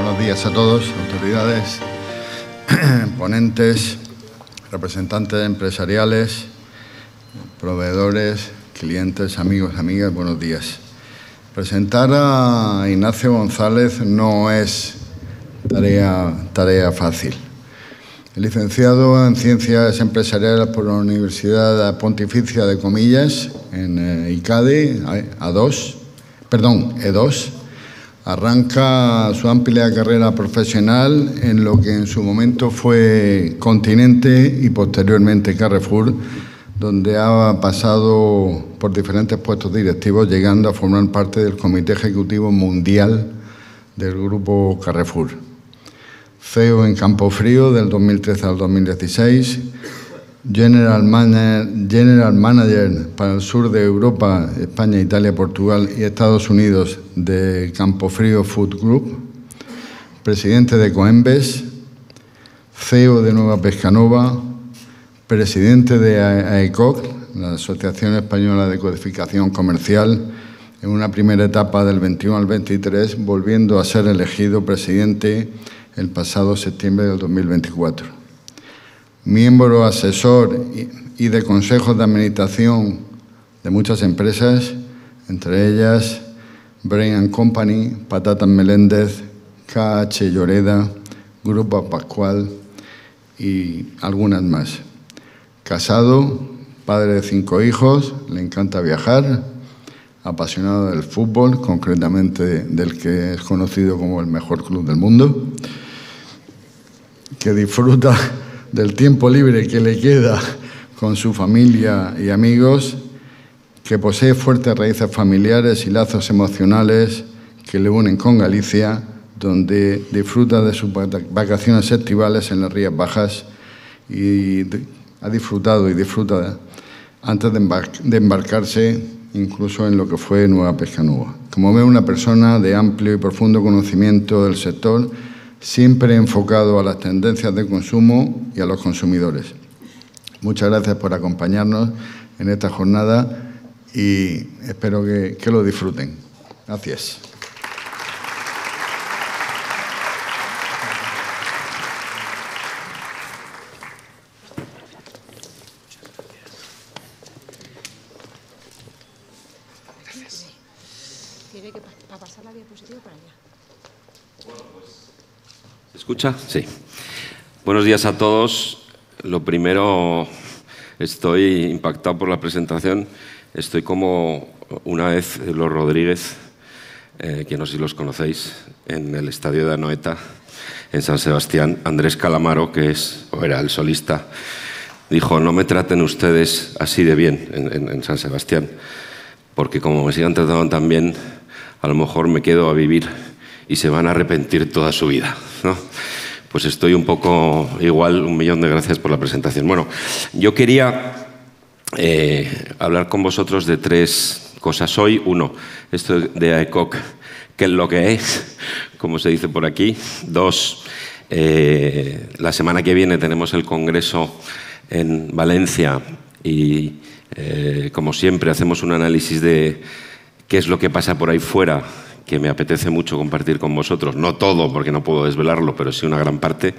Buenos días a todos, autoridades, ponentes, representantes empresariales, proveedores, clientes, amigos, amigas, buenos días. Presentar a Ignacio González no es tarea fácil. Licenciado en Ciencias Empresariales por la Universidad Pontificia de Comillas, en ICADE, E2, arranca su amplia carrera profesional en lo que en su momento fue Continente y posteriormente Carrefour, donde ha pasado por diferentes puestos directivos, llegando a formar parte del Comité Ejecutivo Mundial del Grupo Carrefour. CEO en Campofrío del 2013 al 2016, General Manager para el sur de Europa, España, Italia, Portugal y Estados Unidos de Campofrío Food Group, presidente de Coembes, CEO de Nueva Pescanova, presidente de AECOC, la Asociación Española de Codificación Comercial, en una primera etapa del 21 al 23, volviendo a ser elegido presidente el pasado septiembre del 2024. Miembro asesor y de consejos de administración de muchas empresas, entre ellas Brain & Company, Patatas Meléndez, KH Lloreda, Grupo Pascual y algunas más. Casado, padre de 5 hijos, le encanta viajar, apasionado del fútbol, concretamente del que es conocido como el mejor club del mundo, que disfruta del tiempo libre que le queda con su familia y amigos, que posee fuertes raíces familiares y lazos emocionales que le unen con Galicia, donde disfruta de sus vacaciones estivales en las Rías Bajas y ha disfrutado y disfruta antes de embarcarse incluso en lo que fue Nueva Pescanova. Como ve, una persona de amplio y profundo conocimiento del sector, siempre enfocado a las tendencias de consumo y a los consumidores. Muchas gracias por acompañarnos en esta jornada y espero que lo disfruten. Gracias. Tiene que pasar la diapositiva para allá. ¿Se escucha? Sí. Buenos días a todos. Lo primero, estoy impactado por la presentación. Estoy como una vez los Rodríguez, que no sé si los conocéis, en el estadio de Anoeta, en San Sebastián. Andrés Calamaro, que era el solista, dijo: no me traten ustedes así de bien en San Sebastián, porque como me sigan tratando tan bien, a lo mejor me quedo a vivir y se van a arrepentir toda su vida, ¿no? Pues estoy un poco igual. 1.000.000 de gracias por la presentación. Bueno, yo quería hablar con vosotros de 3 cosas hoy. 1, esto de AECOC, qué es lo que es, como se dice por aquí. 2, la semana que viene tenemos el Congreso en Valencia y, como siempre, hacemos un análisis de qué es lo que pasa por ahí fuera, que me apetece mucho compartir con vosotros. No todo, porque no puedo desvelarlo, pero sí una gran parte,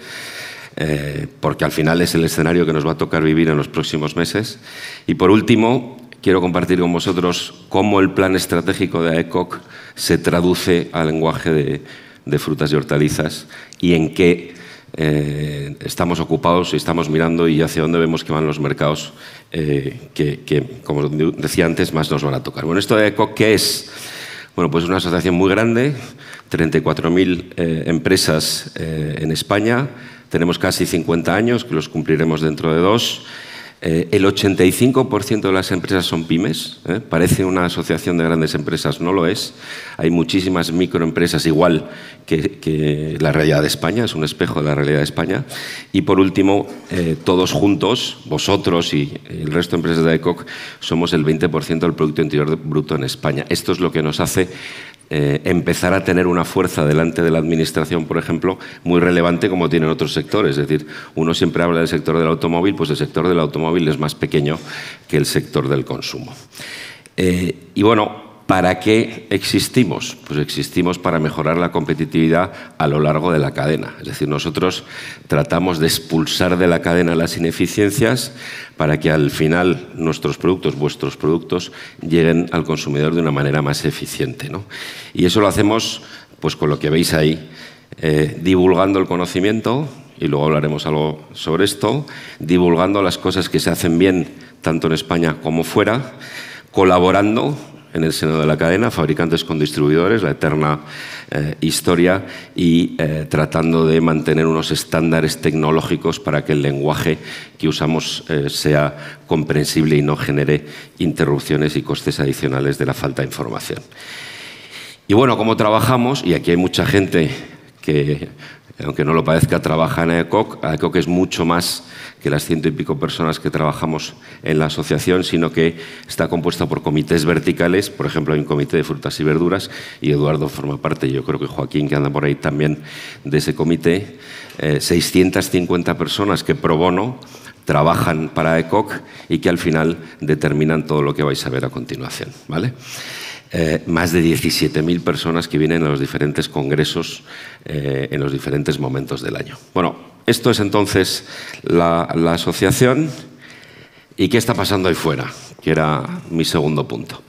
porque al final es el escenario que nos va a tocar vivir en los próximos meses. Y por último, quiero compartir con vosotros cómo el plan estratégico de AECOC se traduce al lenguaje de frutas y hortalizas y en qué estamos ocupados y estamos mirando y hacia dónde vemos que van los mercados que, como decía antes, más nos van a tocar. Bueno, esto de AECOC, ¿qué es? Bueno, pues es una asociación muy grande, 34.000 empresas en España. Tenemos casi 50 años, que los cumpliremos dentro de 2. El 85% de las empresas son pymes. Parece una asociación de grandes empresas, no lo es. Hay muchísimas microempresas, igual que la realidad de España, es un espejo de la realidad de España. Y por último, todos juntos, vosotros y el resto de empresas de AECOC, somos el 20% del Producto Interior Bruto en España. Esto es lo que nos hace empezar a tener una fuerza delante de la administración, por ejemplo, muy relevante como tienen otros sectores. Es decir, uno siempre habla del sector del automóvil, pues el sector del automóvil es más pequeño que el sector del consumo. Y bueno, ¿Para qué existimos? Pues existimos para mejorar la competitividad a lo largo de la cadena. Es decir, nosotros tratamos de expulsar de la cadena las ineficiencias para que al final nuestros productos, vuestros productos, lleguen al consumidor de una manera más eficiente, ¿no? Y eso lo hacemos pues con lo que veis ahí, divulgando el conocimiento, y luego hablaremos algo sobre esto, divulgando las cosas que se hacen bien tanto en España como fuera, colaborando en el seno de la cadena, fabricantes con distribuidores, la eterna historia, y tratando de mantener unos estándares tecnológicos para que el lenguaje que usamos sea comprensible y no genere interrupciones y costes adicionales de la falta de información. Y bueno, ¿cómo trabajamos? Y aquí hay mucha gente que, aunque no lo parezca, trabaja en AECOC. AECOC es mucho más que las 100 y pico personas que trabajamos en la asociación, sino que está compuesta por comités verticales. Por ejemplo, hay un comité de frutas y verduras y Eduardo forma parte, y yo creo que Joaquín, que anda por ahí también, de ese comité. 650 personas que pro bono trabajan para AECOC y que al final determinan todo lo que vais a ver a continuación, ¿vale? Más de 17.000 personas que vienen a los diferentes congresos en los diferentes momentos del año. Bueno, esto es entonces la asociación. ¿Y qué está pasando ahí fuera? Que era mi segundo punto.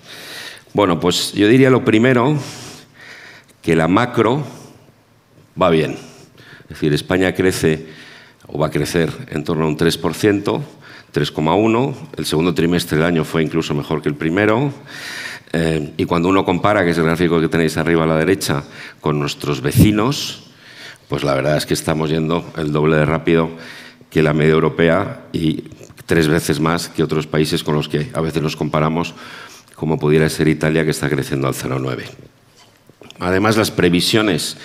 Bueno, pues yo diría lo primero, que la macro va bien. Es decir, España crece o va a crecer en torno a un 3%, 3,1%. El segundo trimestre del año fue incluso mejor que el primero. Y cuando uno compara, que es el gráfico que tenéis arriba a la derecha, con nuestros vecinos, pues la verdad es que estamos yendo el doble de rápido que la media europea y 3 veces más que otros países con los que a veces nos comparamos, como pudiera ser Italia, que está creciendo al 0,9. Además, las previsiones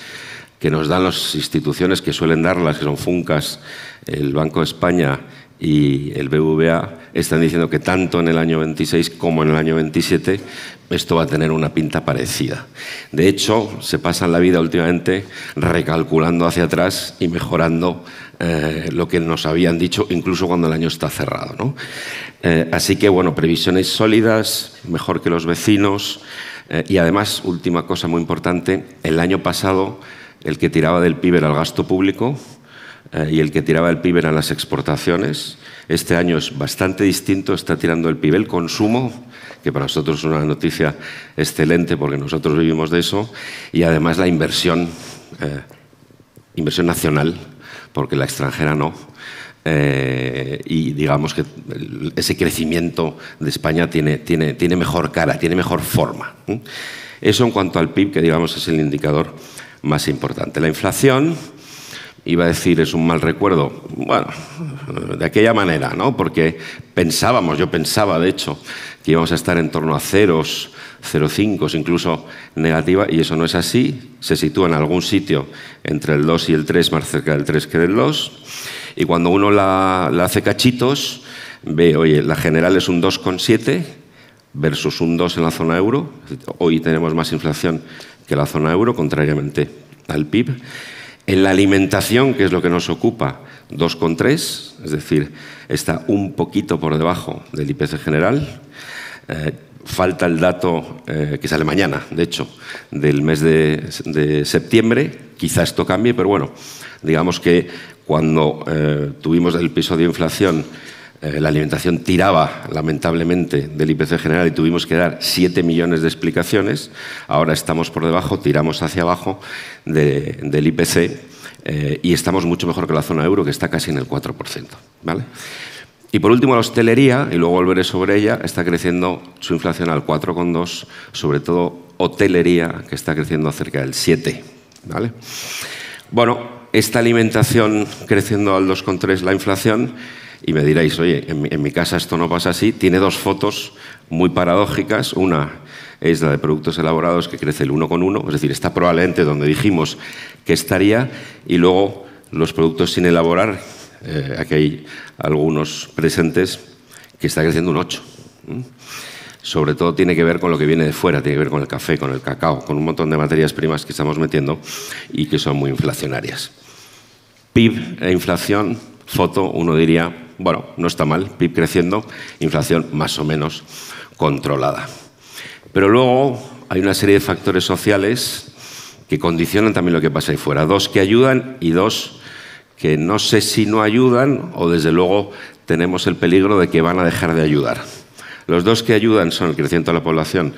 que nos dan las instituciones que suelen darlas, que son Funcas, el Banco de España y el BBVA, están diciendo que tanto en el año 26 como en el año 27 esto va a tener una pinta parecida. De hecho, se pasan la vida últimamente recalculando hacia atrás y mejorando lo que nos habían dicho, incluso cuando el año está cerrado, ¿no? Así que, bueno, previsiones sólidas, mejor que los vecinos. Y además, última cosa muy importante, el año pasado el que tiraba del PIB era el gasto público, y el que tiraba el PIB eran las exportaciones. Este año es bastante distinto, está tirando el PIB el consumo, que para nosotros es una noticia excelente porque nosotros vivimos de eso, y además la inversión nacional, porque la extranjera no. Y digamos que ese crecimiento de España tiene mejor cara, tiene mejor forma. Eso en cuanto al PIB, que digamos es el indicador más importante. La inflación, iba a decir, es un mal recuerdo. Bueno, de aquella manera, ¿no? Porque yo pensaba, de hecho, que íbamos a estar en torno a ceros, 0,5, incluso negativa, y eso no es así. Se sitúa en algún sitio entre el 2 y el 3, más cerca del 3 que del 2. Y cuando uno la hace cachitos, ve, oye, la general es un 2,7 versus un 2 en la zona euro. Hoy tenemos más inflación que la zona euro, contrariamente al PIB. En la alimentación, que es lo que nos ocupa, 2,3, es decir, está un poquito por debajo del IPC general. Falta el dato que sale mañana, de hecho, del mes de septiembre. Quizá esto cambie, pero bueno, digamos que cuando tuvimos el episodio de inflación, la alimentación tiraba lamentablemente del IPC general y tuvimos que dar 7 millones de explicaciones. Ahora estamos por debajo, tiramos hacia abajo del IPC y estamos mucho mejor que la zona euro, que está casi en el 4%, ¿vale? Y por último, la hostelería, y luego volveré sobre ella, está creciendo su inflación al 4,2, sobre todo hotelería, que está creciendo cerca del 7, ¿vale? Bueno, esta alimentación creciendo al 2,3 la inflación, y me diréis, oye, en mi casa esto no pasa así. Tiene 2 fotos muy paradójicas. Una es la de productos elaborados, que crece el 1,1, es decir, está probablemente donde dijimos que estaría, y luego los productos sin elaborar, aquí hay algunos presentes, que está creciendo un 8. Sobre todo tiene que ver con lo que viene de fuera, tiene que ver con el café, con el cacao, con un montón de materias primas que estamos metiendo y que son muy inflacionarias. PIB e inflación, foto, uno diría, bueno, no está mal, PIB creciendo, inflación más o menos controlada. Pero luego hay una serie de factores sociales que condicionan también lo que pasa ahí fuera. 2 que ayudan y 2 que no sé si no ayudan o desde luego tenemos el peligro de que van a dejar de ayudar. Los 2 que ayudan son el crecimiento de la población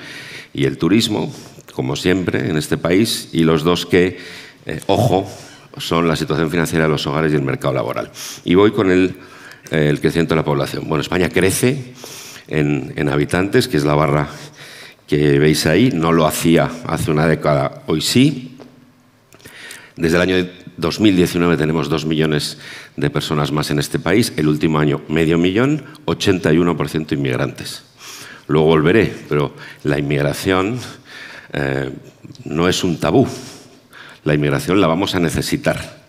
y el turismo, como siempre en este país, y los 2 que, ojo, son la situación financiera de los hogares y el mercado laboral. Y voy con el crecimiento de la población. Bueno, España crece en habitantes, que es la barra que veis ahí. No lo hacía hace una década, hoy sí. Desde el año 2019 tenemos 2 millones de personas más en este país. El último año, 500.000, 81% inmigrantes. Luego volveré, pero la inmigración no es un tabú. La inmigración la vamos a necesitar,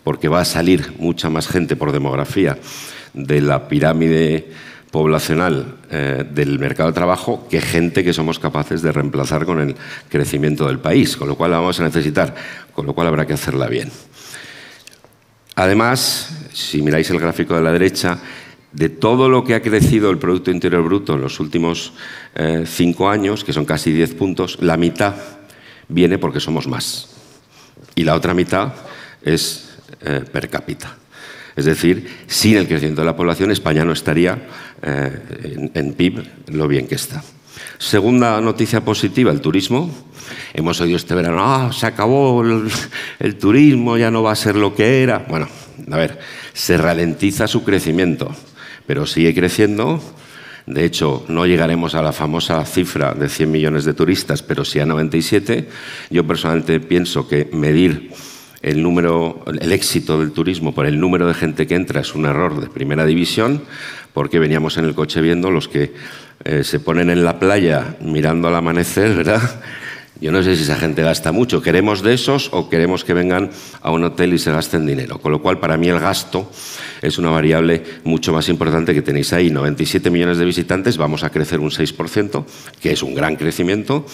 porque va a salir mucha más gente por demografía de la pirámide poblacional del mercado de trabajo que gente que somos capaces de reemplazar con el crecimiento del país, con lo cual la vamos a necesitar, con lo cual habrá que hacerla bien. Además, si miráis el gráfico de la derecha, de todo lo que ha crecido el Producto Interior Bruto en los últimos 5 años, que son casi 10 puntos, la mitad viene porque somos más. Y la otra mitad es per cápita. Es decir, sin el crecimiento de la población, España no estaría en PIB lo bien que está. Segunda noticia positiva, el turismo. Hemos oído este verano, se acabó el turismo, ya no va a ser lo que era. Bueno, a ver, se ralentiza su crecimiento, pero sigue creciendo. De hecho, no llegaremos a la famosa cifra de 100 millones de turistas, pero sí a 97. Yo personalmente pienso que medir el éxito del turismo por el número de gente que entra es un error de primera división, porque veníamos en el coche viendo los que se ponen en la playa mirando al amanecer, ¿verdad? Yo no sé si esa gente gasta mucho. ¿Queremos de esos o queremos que vengan a un hotel y se gasten dinero? Con lo cual, para mí el gasto es una variable mucho más importante que tenéis ahí. 97 millones de visitantes, vamos a crecer un 6%, que es un gran crecimiento,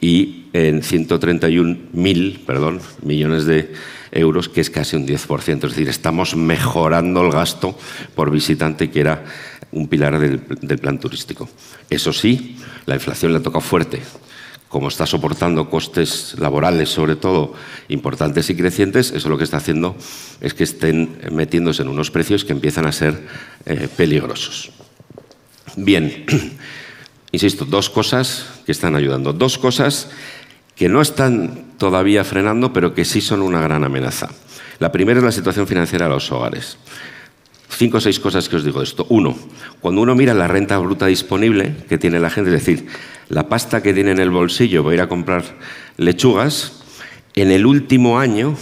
y en 131.000 millones de euros, que es casi un 10%. Es decir, estamos mejorando el gasto por visitante, que era un pilar del plan turístico. Eso sí, la inflación le ha tocado fuerte. Como está soportando costes laborales, sobre todo, importantes y crecientes, eso lo que está haciendo es que estén metiéndose en unos precios que empiezan a ser peligrosos. Bien, insisto, 2 cosas que están ayudando. 2 cosas que no están todavía frenando, pero que sí son una gran amenaza. La primera es la situación financiera de los hogares. 5 o 6 cosas que os digo de esto. 1, cuando uno mira la renta bruta disponible que tiene la gente, es decir, la pasta que tiene en el bolsillo para ir a comprar lechugas, en el último año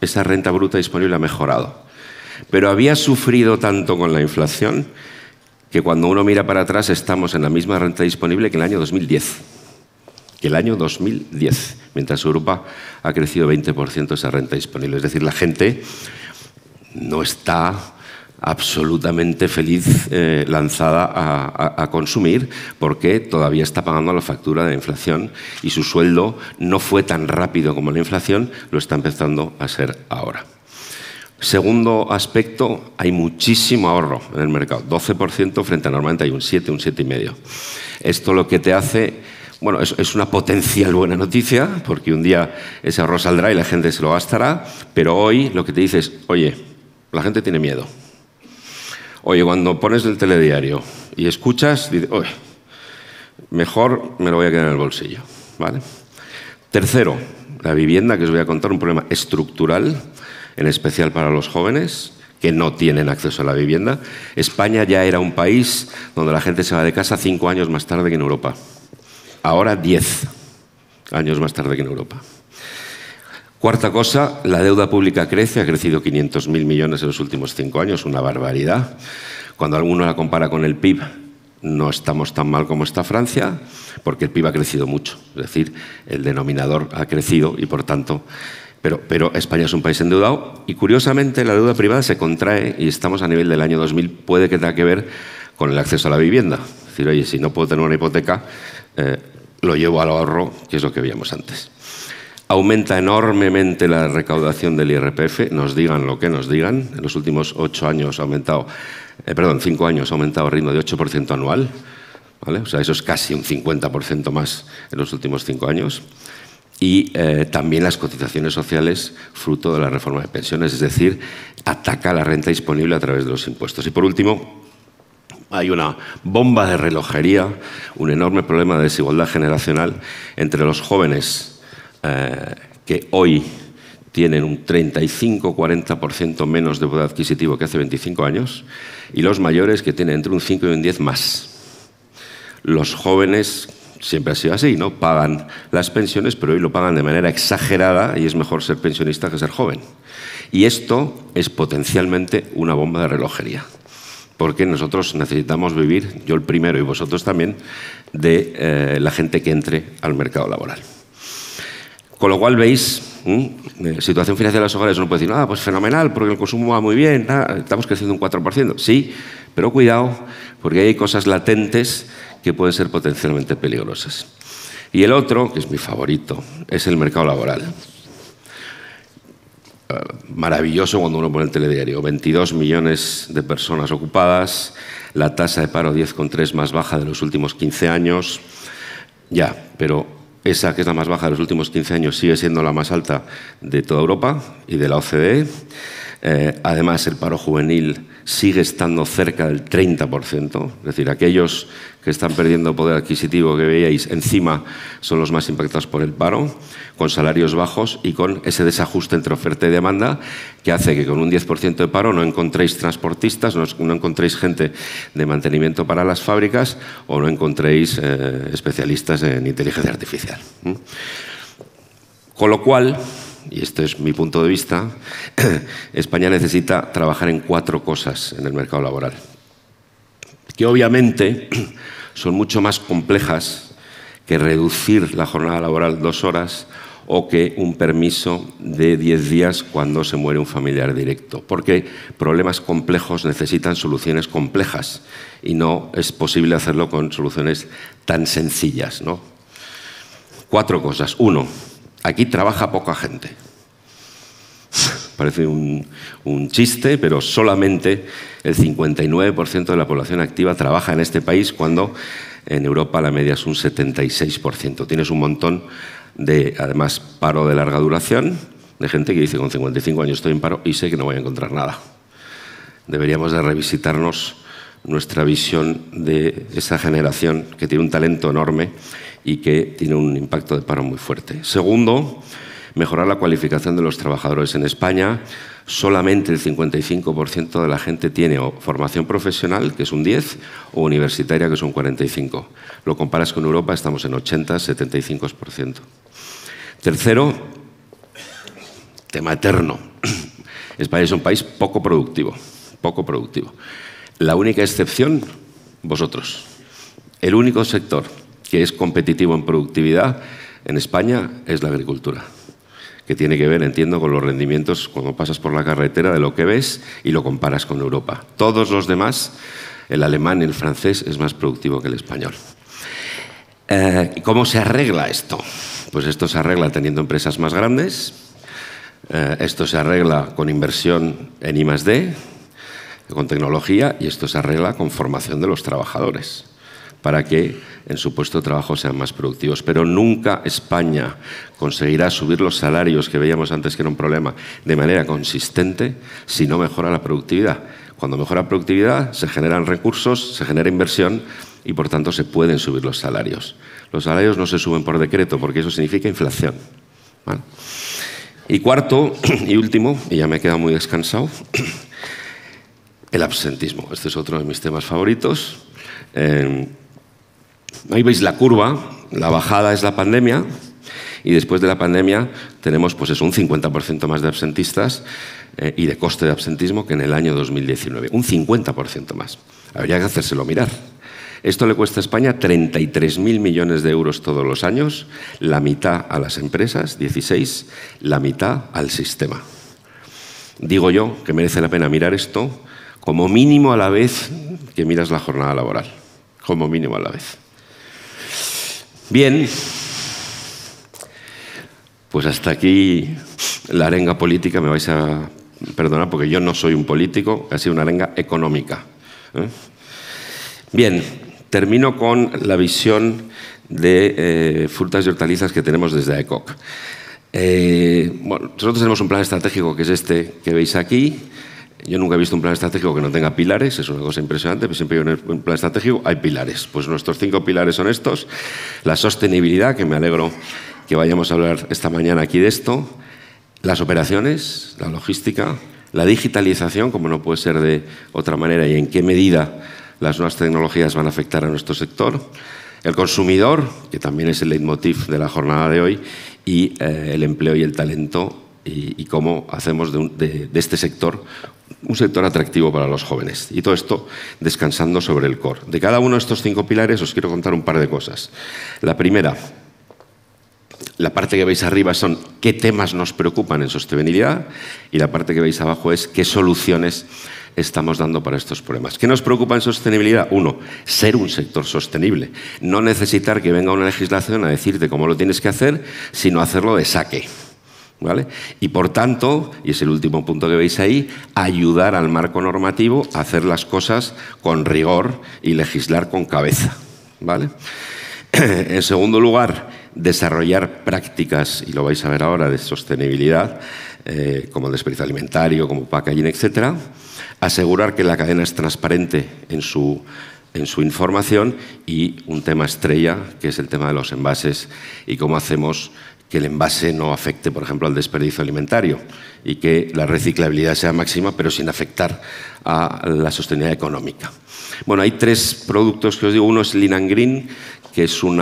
esa renta bruta disponible ha mejorado. Pero había sufrido tanto con la inflación que cuando uno mira para atrás estamos en la misma renta disponible que el año 2010. Que el año 2010, mientras Europa ha crecido 20% esa renta disponible. Es decir, la gente no está absolutamente feliz lanzada a consumir, porque todavía está pagando la factura de la inflación y su sueldo no fue tan rápido como la inflación, lo está empezando a ser ahora. Segundo aspecto, hay muchísimo ahorro en el mercado, 12% frente a normalmente hay un 7, un 7,5. Esto lo que te hace, bueno, es una potencial buena noticia, porque un día ese ahorro saldrá y la gente se lo gastará, pero hoy lo que te dice es, oye, la gente tiene miedo. Oye, cuando pones el telediario y escuchas, dices, oye, mejor me lo voy a quedar en el bolsillo, ¿vale? Tercero, la vivienda, que os voy a contar, un problema estructural, en especial para los jóvenes que no tienen acceso a la vivienda. España ya era un país donde la gente se va de casa 5 años más tarde que en Europa. Ahora 10 años más tarde que en Europa. Cuarta cosa, la deuda pública crece, ha crecido 500.000 millones en los últimos 5 años, una barbaridad. Cuando alguno la compara con el PIB, no estamos tan mal como está Francia, porque el PIB ha crecido mucho. Es decir, el denominador ha crecido y, por tanto, pero España es un país endeudado y, curiosamente, la deuda privada se contrae y estamos a nivel del año 2000. Puede que tenga que ver con el acceso a la vivienda. Es decir, oye, si no puedo tener una hipoteca, lo llevo al ahorro, que es lo que veíamos antes. Aumenta enormemente la recaudación del IRPF, nos digan lo que nos digan. En los últimos 5 años ha aumentado a ritmo de 8% anual. ¿vale? O sea, eso es casi un 50% más en los últimos 5 años. Y también las cotizaciones sociales fruto de la reforma de pensiones, es decir, ataca la renta disponible a través de los impuestos. Y por último, hay una bomba de relojería, un enorme problema de desigualdad generacional entre los jóvenes que hoy tienen un 35-40% menos de poder adquisitivo que hace 25 años y los mayores que tienen entre un 5 y un 10 más. Los jóvenes siempre ha sido así, ¿no? Pagan las pensiones, pero hoy lo pagan de manera exagerada y es mejor ser pensionista que ser joven. Y esto es potencialmente una bomba de relojería, porque nosotros necesitamos vivir, yo el primero y vosotros también, de la gente que entre al mercado laboral. Con lo cual veis, situación financiera de los hogares, uno puede decir, pues fenomenal, porque el consumo va muy bien, estamos creciendo un 4%. Sí, pero cuidado, porque hay cosas latentes que pueden ser potencialmente peligrosas. Y el otro, que es mi favorito, es el mercado laboral. Maravilloso cuando uno pone el telediario. 22 millones de personas ocupadas, la tasa de paro 10,3 más baja de los últimos 15 años. Ya, pero esa que es la más baja de los últimos 15 años sigue siendo la más alta de toda Europa y de la OCDE. Además, el paro juvenil sigue estando cerca del 30%, es decir, aquellos que están perdiendo poder adquisitivo que veíais encima son los más impactados por el paro, con salarios bajos y con ese desajuste entre oferta y demanda que hace que con un 10% de paro no encontréis transportistas, no encontréis gente de mantenimiento para las fábricas o no encontréis especialistas en inteligencia artificial. Con lo cual, y este es mi punto de vista, España necesita trabajar en 4 cosas en el mercado laboral, que obviamente son mucho más complejas que reducir la jornada laboral 2 horas o que un permiso de 10 días cuando se muere un familiar directo, porque problemas complejos necesitan soluciones complejas y no es posible hacerlo con soluciones tan sencillas, ¿no? 4 cosas. 1. Aquí trabaja poca gente. Parece un chiste, pero solamente el 59% de la población activa trabaja en este país, cuando en Europa la media es un 76%. Tienes un montón de, además, paro de larga duración, de gente que dice con 55 años estoy en paro y sé que no voy a encontrar nada. Deberíamos de revisitarnos nuestra visión de esa generación que tiene un talento enorme y que tiene un impacto de paro muy fuerte. Segundo, mejorar la cualificación de los trabajadores. En España, solamente el 55% de la gente tiene o formación profesional, que es un 10, o universitaria, que es un 45%. Lo comparas con Europa, estamos en 80-75%. Tercero, tema eterno. España es un país poco productivo, poco productivo. La única excepción, vosotros. El único sector que es competitivo en productividad en España es la agricultura, que tiene que ver, entiendo, con los rendimientos cuando pasas por la carretera de lo que ves y lo comparas con Europa. Todos los demás, el alemán y el francés, es más productivo que el español. ¿Cómo se arregla esto? Pues esto se arregla teniendo empresas más grandes, esto se arregla con inversión en I+D, con tecnología, y esto se arregla con formación de los trabajadores, para que en su puesto de trabajo sean más productivos. Pero nunca España conseguirá subir los salarios, que veíamos antes que era un problema, de manera consistente si no mejora la productividad. Cuando mejora la productividad se generan recursos, se genera inversión y por tanto se pueden subir los salarios. Los salarios no se suben por decreto porque eso significa inflación, ¿vale? Y cuarto y último, y ya me he quedado muy descansado, el absentismo. Este es otro de mis temas favoritos. Ahí veis la curva, la bajada es la pandemia y después de la pandemia tenemos pues eso, un 50% más de absentistas y de coste de absentismo que en el año 2019. Un 50% más. Habría que hacérselo mirar. Esto le cuesta a España 33.000 millones de euros todos los años, la mitad a las empresas, 16, la mitad al sistema. Digo yo que merece la pena mirar esto como mínimo a la vez que miras la jornada laboral. Como mínimo a la vez. Bien, pues hasta aquí la arenga política. Me vais a perdonar porque yo no soy un político, ha sido una arenga económica. Bien, termino con la visión de frutas y hortalizas que tenemos desde AECOC. Bueno, nosotros tenemos un plan estratégico que es este que veis aquí. Yo nunca he visto un plan estratégico que no tenga pilares, es una cosa impresionante, pero siempre hay un plan estratégico, hay pilares. Pues nuestros 5 pilares son estos: la sostenibilidad, que me alegro que vayamos a hablar esta mañana aquí de esto, las operaciones, la logística, la digitalización, como no puede ser de otra manera, y en qué medida las nuevas tecnologías van a afectar a nuestro sector, el consumidor, que también es el leitmotiv de la jornada de hoy, y el empleo y el talento, y cómo hacemos de este sector un sector atractivo para los jóvenes. Y todo esto descansando sobre el core. De cada uno de estos 5 pilares os quiero contar un par de cosas. La primera, la parte que veis arriba son qué temas nos preocupan en sostenibilidad, y la parte que veis abajo es qué soluciones estamos dando para estos problemas. ¿Qué nos preocupa en sostenibilidad? Uno, ser un sector sostenible. No necesitar que venga una legislación a decirte cómo lo tienes que hacer, sino hacerlo de saque, ¿vale? Y por tanto, y es el último punto que veis ahí, ayudar al marco normativo a hacer las cosas con rigor y legislar con cabeza, ¿vale? En segundo lugar, desarrollar prácticas, y lo vais a ver ahora, de sostenibilidad, como el desperdicio alimentario, como packaging, etcétera. Asegurar que la cadena es transparente en su información, y un tema estrella, que es el tema de los envases y cómo hacemos que el envase no afecte, por ejemplo, al desperdicio alimentario, y que la reciclabilidad sea máxima, pero sin afectar a la sostenibilidad económica. Bueno, hay 3 productos que os digo. Uno es Lean & Green, que es un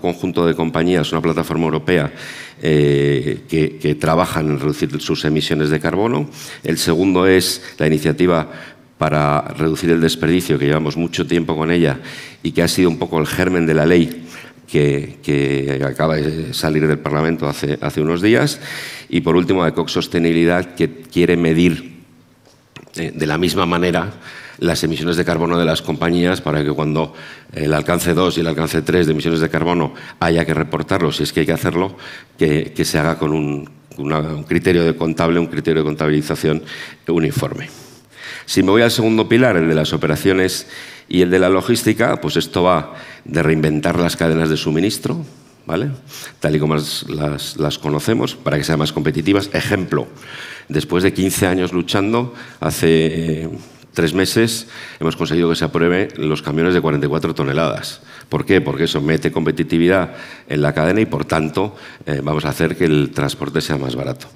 conjunto de compañías, una plataforma europea que trabajan en reducir sus emisiones de carbono. El segundo es la iniciativa para reducir el desperdicio, que llevamos mucho tiempo con ella y que ha sido un poco el germen de la ley que acaba de salir del Parlamento hace unos días. Y por último, AECOC Sostenibilidad, que quiere medir de la misma manera las emisiones de carbono de las compañías, para que cuando el alcance 2 y el alcance 3 de emisiones de carbono haya que reportarlo, si es que hay que hacerlo, que se haga con un criterio de contabilización uniforme. Si me voy al segundo pilar, el de las operaciones y el de la logística, pues esto va de reinventar las cadenas de suministro, ¿vale? Tal y como las conocemos, para que sean más competitivas. Ejemplo, después de 15 años luchando, hace 3 meses hemos conseguido que se aprueben los camiones de 44 toneladas. ¿Por qué? Porque eso mete competitividad en la cadena y, por tanto, vamos a hacer que el transporte sea más barato.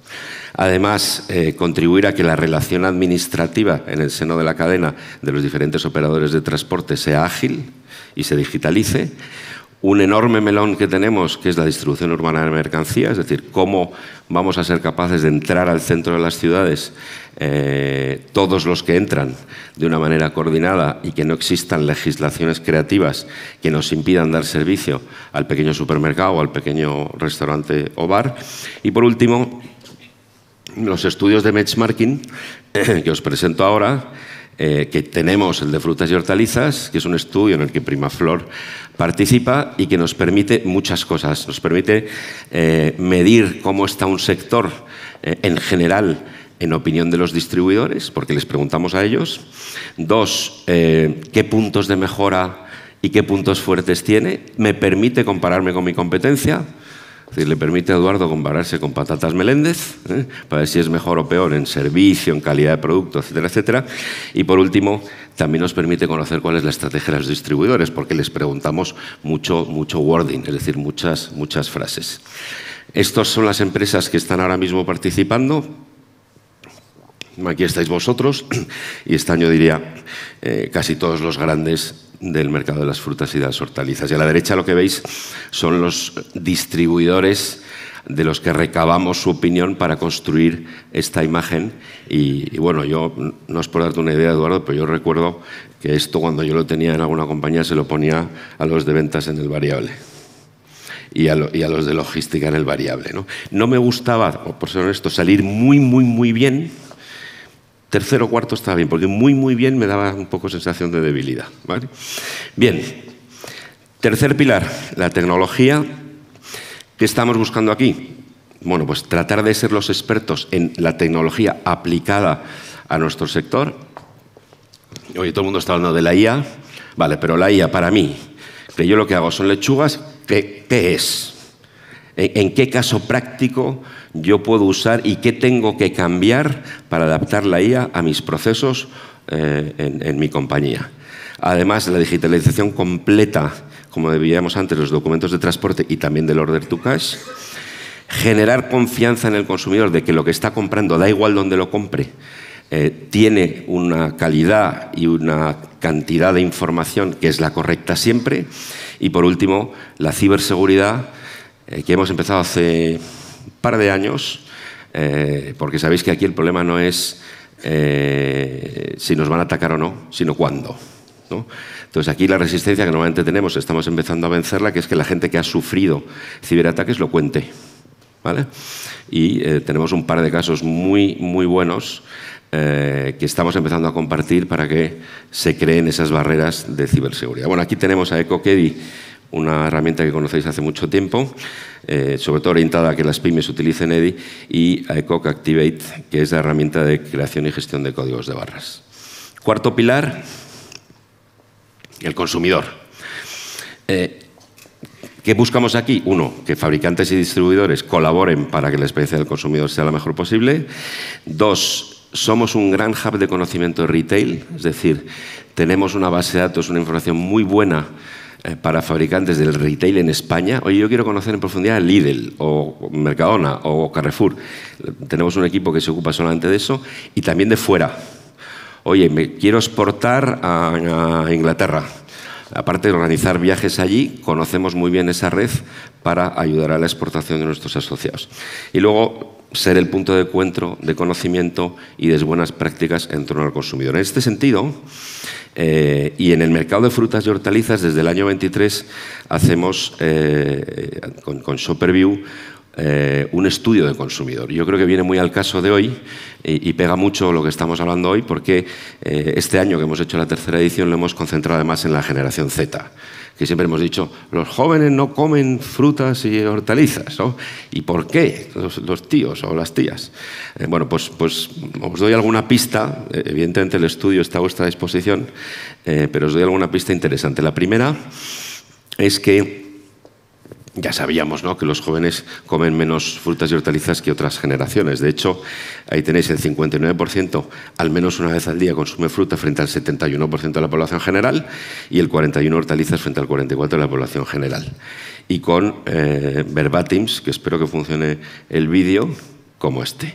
Además, contribuir a que la relación administrativa en el seno de la cadena de los diferentes operadores de transporte sea ágil y se digitalice. Un enorme melón que tenemos, que es la distribución urbana de mercancías, es decir, cómo vamos a ser capaces de entrar al centro de las ciudades todos los que entran de una manera coordinada, y que no existan legislaciones creativas que nos impidan dar servicio al pequeño supermercado o al pequeño restaurante o bar. Y por último, los estudios de benchmarking que os presento ahora, que tenemos el de frutas y hortalizas, que es un estudio en el que Primaflor participa y que nos permite muchas cosas. Nos permite medir cómo está un sector en general en opinión de los distribuidores, porque les preguntamos a ellos. 2, qué puntos de mejora y qué puntos fuertes tiene. Me permite compararme con mi competencia. Es decir, le permite a Eduardo compararse con Patatas Meléndez, para ver si es mejor o peor en servicio, en calidad de producto, etcétera, etcétera. Y por último, también nos permite conocer cuál es la estrategia de los distribuidores, porque les preguntamos mucho wording, es decir, muchas frases. Estas son las empresas que están ahora mismo participando. Aquí estáis vosotros, y están, yo diría, casi todos los grandes del mercado de las frutas y de las hortalizas. Y a la derecha lo que veis son los distribuidores de los que recabamos su opinión para construir esta imagen. Y bueno, yo, no es por darte una idea, Eduardo, pero yo recuerdo que esto, cuando yo lo tenía en alguna compañía, se lo ponía a los de ventas en el variable y a los de logística en el variable, ¿no? No me gustaba, por ser honesto, salir muy bien. Tercero o cuarto estaba bien, porque muy bien me daba un poco sensación de debilidad, ¿vale? Bien, tercer pilar, la tecnología. ¿Qué estamos buscando aquí? Bueno, pues tratar de ser los expertos en la tecnología aplicada a nuestro sector. Hoy todo el mundo está hablando de la IA, Vale, pero la IA para mí, que yo lo que hago son lechugas, ¿qué es? ¿En qué caso práctico yo puedo usar y qué tengo que cambiar para adaptar la IA a mis procesos en mi compañía? Además, la digitalización completa, como veíamos antes, los documentos de transporte y también del order to cash. Generar confianza en el consumidor de que lo que está comprando, da igual donde lo compre, tiene una calidad y una cantidad de información que es la correcta siempre. Y por último, la ciberseguridad, que hemos empezado hace un par de años, porque sabéis que aquí el problema no es si nos van a atacar o no, sino cuándo, ¿no? Entonces aquí la resistencia que normalmente tenemos, estamos empezando a vencerla, que es que la gente que ha sufrido ciberataques lo cuente, ¿vale? Y tenemos un par de casos muy buenos que estamos empezando a compartir para que se creen esas barreras de ciberseguridad. Bueno, aquí tenemos a EcoKEDI, una herramienta que conocéis hace mucho tiempo, sobre todo orientada a que las pymes utilicen EDI, y a ECOC Activate, que es la herramienta de creación y gestión de códigos de barras. Cuarto pilar, el consumidor. ¿Qué buscamos aquí? Uno, que fabricantes y distribuidores colaboren para que la experiencia del consumidor sea la mejor posible. Dos, somos un gran hub de conocimiento de retail, es decir, tenemos una base de datos, una información muy buena para fabricantes del retail en España. Oye, yo quiero conocer en profundidad Lidl o Mercadona o Carrefour. Tenemos un equipo que se ocupa solamente de eso y también de fuera. Oye, me quiero exportar a Inglaterra. Aparte de organizar viajes allí, conocemos muy bien esa red para ayudar a la exportación de nuestros asociados. Y luego, ser el punto de encuentro de conocimiento y de buenas prácticas en torno al consumidor. En este sentido, y en el mercado de frutas y hortalizas, desde el año 23 hacemos con ShopperView un estudio de consumidor. Yo creo que viene muy al caso de hoy y pega mucho lo que estamos hablando hoy, porque este año que hemos hecho la tercera edición lo hemos concentrado además en la generación Z, que siempre hemos dicho, los jóvenes no comen frutas y hortalizas, ¿no? ¿Y por qué? Los tíos o las tías. Bueno, pues os doy alguna pista. Evidentemente el estudio está a vuestra disposición, pero os doy alguna pista interesante. La primera es que ya sabíamos, ¿no?, que los jóvenes comen menos frutas y hortalizas que otras generaciones. De hecho, ahí tenéis el 59%, al menos una vez al día consume fruta frente al 71% de la población general y el 41% hortalizas frente al 44% de la población general. Y con verbatims, que espero que funcione el vídeo, como este.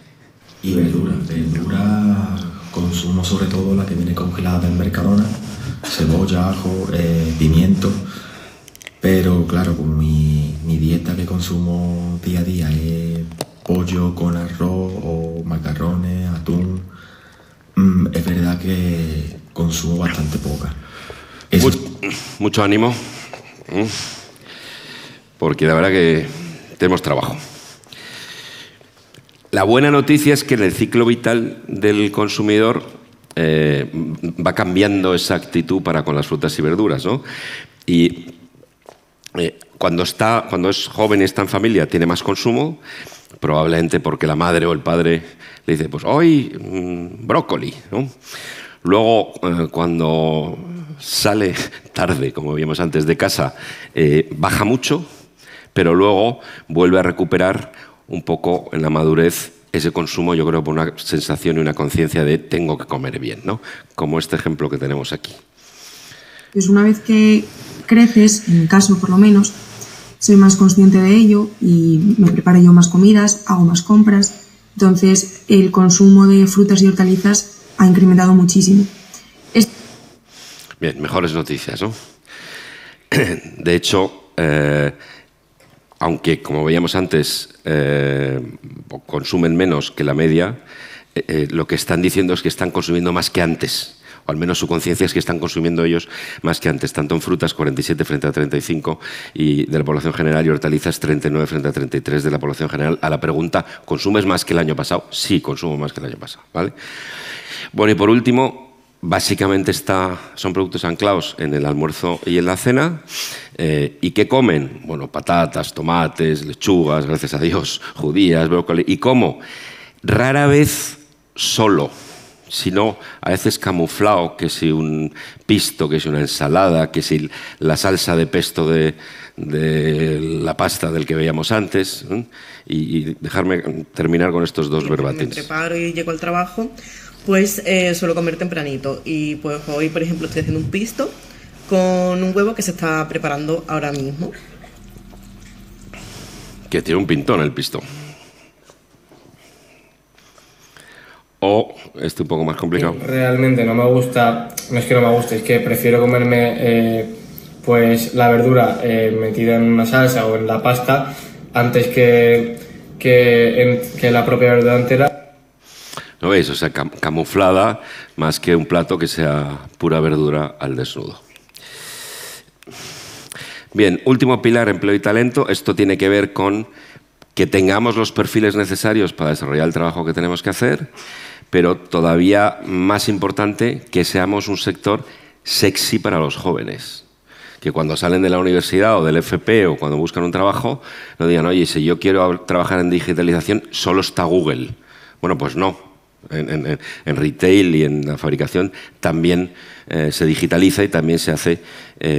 Y verdura consumo sobre todo la que viene congelada del Mercadona, cebolla, ajo, pimiento. Pero claro, con mi dieta que consumo día a día es pollo con arroz o macarrones, atún, es verdad que consumo bastante poca. Mucho ánimo, porque la verdad que tenemos trabajo. La buena noticia es que en el ciclo vital del consumidor va cambiando esa actitud para con las frutas y verduras, ¿no? Y cuando es joven y está en familia tiene más consumo, probablemente porque la madre o el padre le dice, pues hoy brócoli, ¿no? Luego, cuando sale tarde, como vimos antes, de casa, baja mucho, pero luego vuelve a recuperar un poco en la madurez ese consumo, yo creo, por una sensación y una conciencia de tengo que comer bien, ¿no? Como este ejemplo que tenemos aquí. Pues una vez que creces, en mi caso por lo menos, soy más consciente de ello y me preparo yo más comidas, hago más compras. Entonces, el consumo de frutas y hortalizas ha incrementado muchísimo. Bien, mejores noticias, ¿no? De hecho, aunque, como veíamos antes, consumen menos que la media, lo que están diciendo es que están consumiendo más que antes. O al menos su conciencia es que están consumiendo ellos más que antes, tanto en frutas 47 frente a 35 y de la población general, y hortalizas 39 frente a 33 de la población general. A la pregunta, ¿consumes más que el año pasado? Sí, consumo más que el año pasado, ¿vale? Bueno, y por último, básicamente son productos anclados en el almuerzo y en la cena. ¿Y qué comen? Bueno, patatas, tomates, lechugas, gracias a Dios, judías, brócoli. ¿Y cómo? Rara vez solo. sino a veces camuflado, que si un pisto, que si una ensalada, que si la salsa de pesto de la pasta del que veíamos antes, ¿eh? Y dejarme terminar con estos dos verbatins. Me preparo y llego al trabajo, pues suelo comer tempranito. Y pues hoy, por ejemplo, estoy haciendo un pisto con un huevo que se está preparando ahora mismo. Que tiene un pintón el pisto. O este un poco más complicado. Realmente no me gusta, no es que no me guste, es que prefiero comerme pues la verdura metida en una salsa o en la pasta antes que la propia verdura entera. ¿Lo veis? O sea, camuflada más que un plato que sea pura verdura al desnudo. Bien, último pilar, empleo y talento. Esto tiene que ver con que tengamos los perfiles necesarios para desarrollar el trabajo que tenemos que hacer, pero todavía más importante, que seamos un sector sexy para los jóvenes. Que cuando salen de la universidad o del FP o cuando buscan un trabajo, no digan, oye, si yo quiero trabajar en digitalización, solo está Google. Bueno, pues no. En retail y en la fabricación también se digitaliza y también se hace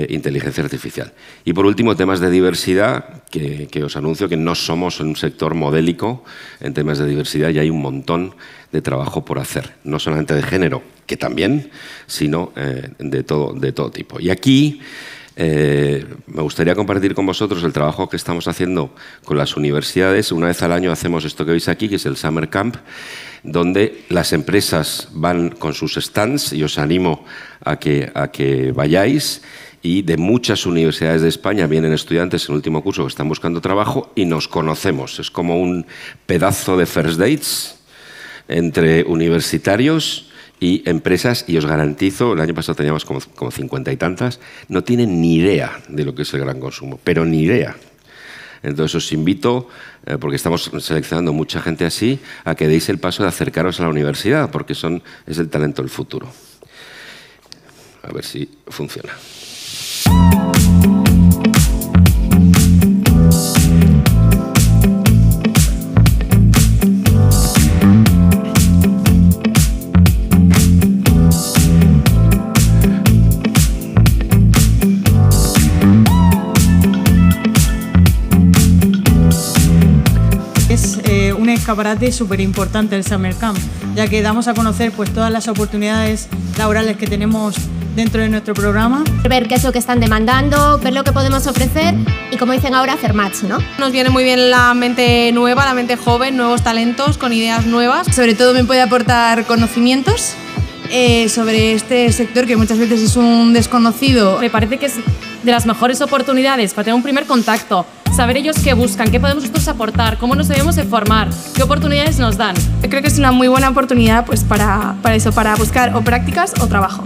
inteligencia artificial. Y por último, temas de diversidad, que os anuncio que no somos un sector modélico en temas de diversidad y hay un montón de trabajo por hacer. No solamente de género, que también, sino de todo tipo. Y aquí me gustaría compartir con vosotros el trabajo que estamos haciendo con las universidades. Una vez al año hacemos esto que veis aquí, que es el Summer Camp, donde las empresas van con sus stands, y os animo a que vayáis, y de muchas universidades de España vienen estudiantes en último curso que están buscando trabajo y nos conocemos. Es como un pedazo de first dates entre universitarios y empresas, y os garantizo, el año pasado teníamos como 50 y tantas, no tienen ni idea de lo que es el gran consumo, pero ni idea. Entonces os invito, porque estamos seleccionando mucha gente así, a que deis el paso de acercaros a la universidad, porque es el talento del futuro. A ver si funciona. Un escaparate súper importante el Summer Camp, ya que damos a conocer pues todas las oportunidades laborales que tenemos dentro de nuestro programa. Ver qué es lo que están demandando, ver lo que podemos ofrecer y, como dicen ahora, hacer match, ¿no? Nos viene muy bien la mente nueva, la mente joven, nuevos talentos con ideas nuevas. Sobre todo me puede aportar conocimientos sobre este sector que muchas veces es un desconocido. Me parece que es de las mejores oportunidades para tener un primer contacto, saber ellos qué buscan, qué podemos nosotros aportar, cómo nos debemos de formar, qué oportunidades nos dan. Creo que es una muy buena oportunidad pues, para eso, para buscar o prácticas o trabajo.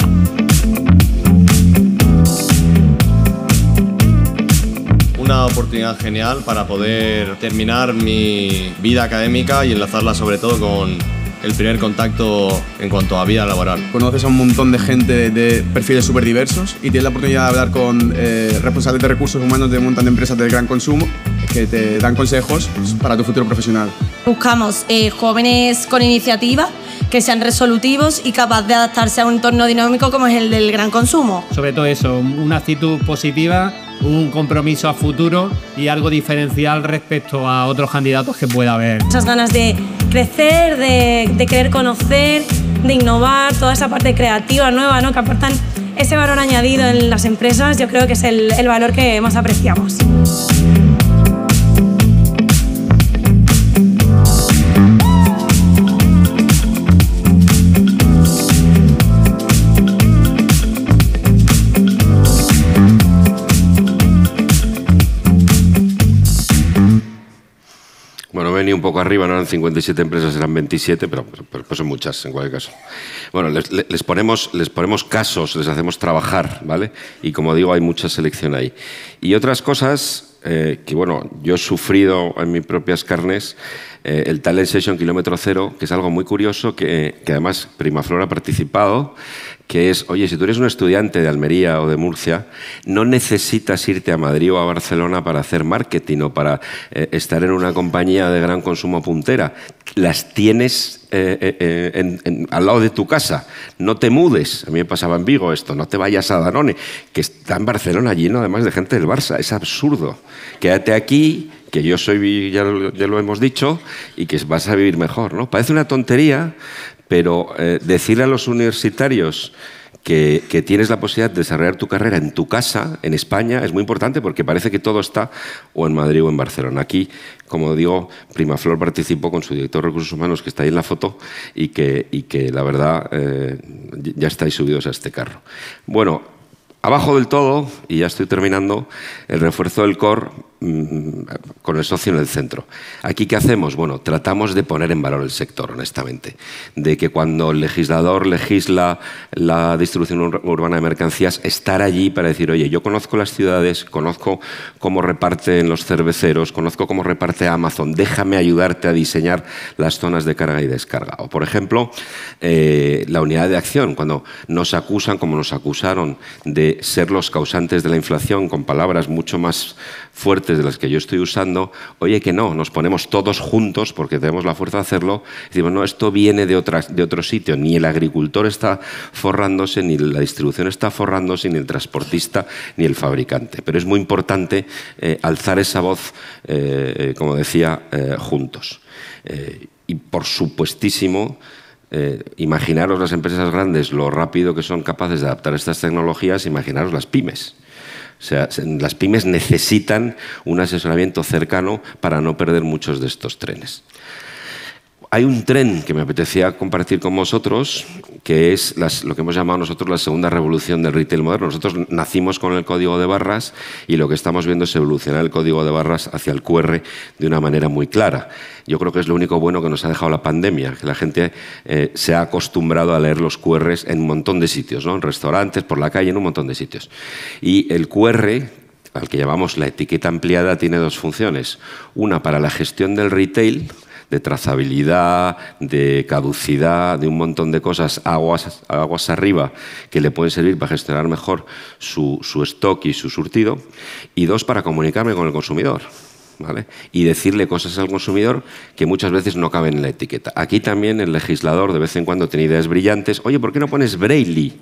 Una oportunidad genial para poder terminar mi vida académica y enlazarla sobre todo con el primer contacto en cuanto a vida laboral. Conoces a un montón de gente de perfiles súper diversos y tienes la oportunidad de hablar con responsables de recursos humanos de un montón de empresas del gran consumo que te dan consejos para tu futuro profesional. Buscamos jóvenes con iniciativa, que sean resolutivos y capaces de adaptarse a un entorno dinámico como es el del gran consumo. Sobre todo eso, una actitud positiva, un compromiso a futuro y algo diferencial respecto a otros candidatos que pueda haber. Esas ganas de crecer, de querer conocer, de innovar, toda esa parte creativa nueva, ¿no? Que aportan ese valor añadido en las empresas, yo creo que es el valor que más apreciamos. Bueno, he venido un poco arriba, no eran 57 empresas, eran 27, pero son muchas en cualquier caso. Bueno, les ponemos casos, les hacemos trabajar, ¿vale? Y como digo, hay mucha selección ahí. Y otras cosas que, bueno, yo he sufrido en mis propias carnes, el Talent Session Kilómetro Cero, que es algo muy curioso, que además Primaflor ha participado, que es, oye, si tú eres un estudiante de Almería o de Murcia, no necesitas irte a Madrid o a Barcelona para hacer marketing o para estar en una compañía de gran consumo puntera. Las tienes al lado de tu casa. No te mudes. A mí me pasaba en Vigo esto. No te vayas a Danone, que está en Barcelona lleno además de gente del Barça. Es absurdo. Quédate aquí, que yo soy, ya lo hemos dicho, y que vas a vivir mejor, ¿no? Parece una tontería, pero decirle a los universitarios que tienes la posibilidad de desarrollar tu carrera en tu casa, en España, es muy importante porque parece que todo está o en Madrid o en Barcelona. Aquí, como digo, Primaflor participó con su director de Recursos Humanos, que está ahí en la foto, y que la verdad ya estáis subidos a este carro. Bueno, abajo del todo, y ya estoy terminando, el refuerzo del core con el socio en el centro. ¿Aquí qué hacemos? Bueno, tratamos de poner en valor el sector, honestamente. De que cuando el legislador legisla la distribución urbana de mercancías, estar allí para decir, oye, yo conozco las ciudades, conozco cómo reparten los cerveceros, conozco cómo reparte Amazon, déjame ayudarte a diseñar las zonas de carga y descarga. O, por ejemplo, la unidad de acción, cuando nos acusan, como nos acusaron, de ser los causantes de la inflación, con palabras mucho más fuertes de las que yo estoy usando, oye, que no, nos ponemos todos juntos porque tenemos la fuerza de hacerlo, y decimos, no, esto viene de otro sitio, ni el agricultor está forrándose, ni la distribución está forrándose, ni el transportista, ni el fabricante. Pero es muy importante alzar esa voz, como decía, juntos. Y por supuestísimo, imaginaros las empresas grandes, lo rápido que son capaces de adaptar estas tecnologías, imaginaros las pymes. O sea, las pymes necesitan un asesoramiento cercano para no perder muchos de estos trenes. Hay un tren que me apetecía compartir con vosotros, que es lo que hemos llamado nosotros la segunda revolución del retail moderno. Nosotros nacimos con el código de barras y lo que estamos viendo es evolucionar el código de barras hacia el QR de una manera muy clara. Yo creo que es lo único bueno que nos ha dejado la pandemia, que la gente se ha acostumbrado a leer los QRs en un montón de sitios, ¿no? En restaurantes, por la calle, en un montón de sitios. Y el QR, al que llamamos la etiqueta ampliada, tiene dos funciones. Una para la gestión del retail, de trazabilidad, de caducidad, de un montón de cosas aguas arriba que le pueden servir para gestionar mejor su stock y su surtido. Y dos, para comunicarme con el consumidor, ¿vale? Y decirle cosas al consumidor que muchas veces no caben en la etiqueta. Aquí también el legislador de vez en cuando tiene ideas brillantes. Oye, ¿por qué no pones Braille?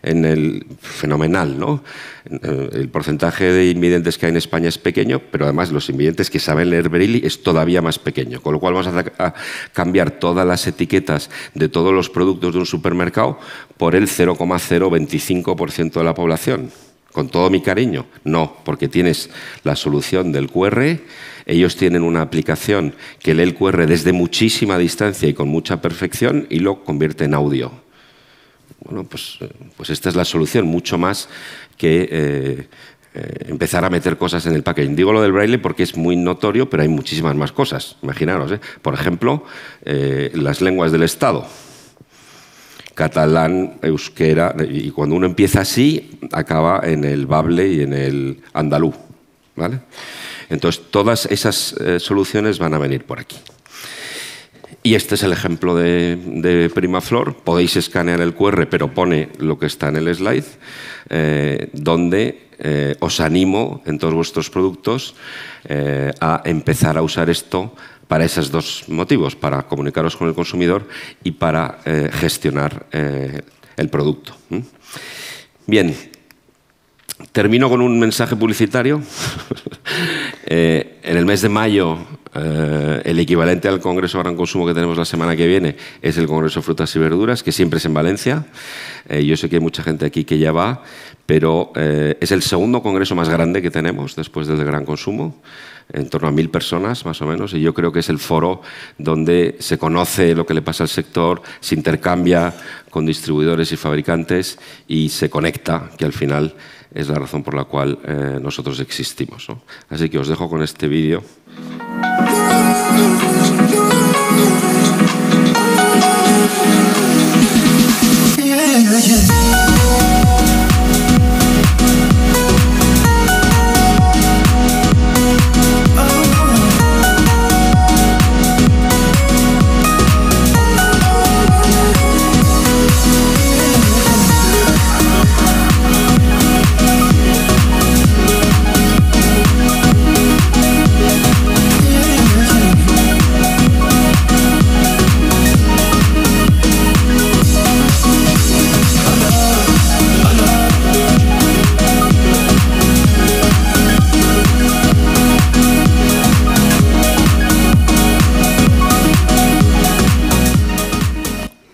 En el fenomenal, ¿no? El porcentaje de invidentes que hay en España es pequeño, pero además los invidentes que saben leer Braille es todavía más pequeño, con lo cual vamos a cambiar todas las etiquetas de todos los productos de un supermercado por el 0,025% de la población. Con todo mi cariño, no, porque tienes la solución del QR, ellos tienen una aplicación que lee el QR desde muchísima distancia y con mucha perfección y lo convierte en audio. Bueno, pues esta es la solución, mucho más que empezar a meter cosas en el packaging. Digo lo del Braille porque es muy notorio, pero hay muchísimas más cosas. Imaginaros, por ejemplo, las lenguas del Estado. Catalán, euskera, y cuando uno empieza así, acaba en el bable y en el andaluz, ¿vale? Entonces, todas esas soluciones van a venir por aquí. Y este es el ejemplo de Primaflor. Podéis escanear el QR, pero pone lo que está en el slide, donde os animo en todos vuestros productos a empezar a usar esto para esos dos motivos, para comunicaros con el consumidor y para gestionar el producto. Bien, termino con un mensaje publicitario. En el mes de mayo, el equivalente al Congreso Gran Consumo que tenemos la semana que viene es el Congreso de Frutas y Verduras, que siempre es en Valencia. Yo sé que hay mucha gente aquí que ya va, pero es el segundo congreso más grande que tenemos después del de Gran Consumo, en torno a 1000 personas más o menos, y yo creo que es el foro donde se conoce lo que le pasa al sector, se intercambia con distribuidores y fabricantes y se conecta, que al final es la razón por la cual nosotros existimos, ¿no? Así que os dejo con este vídeo.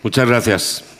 Muchas gracias.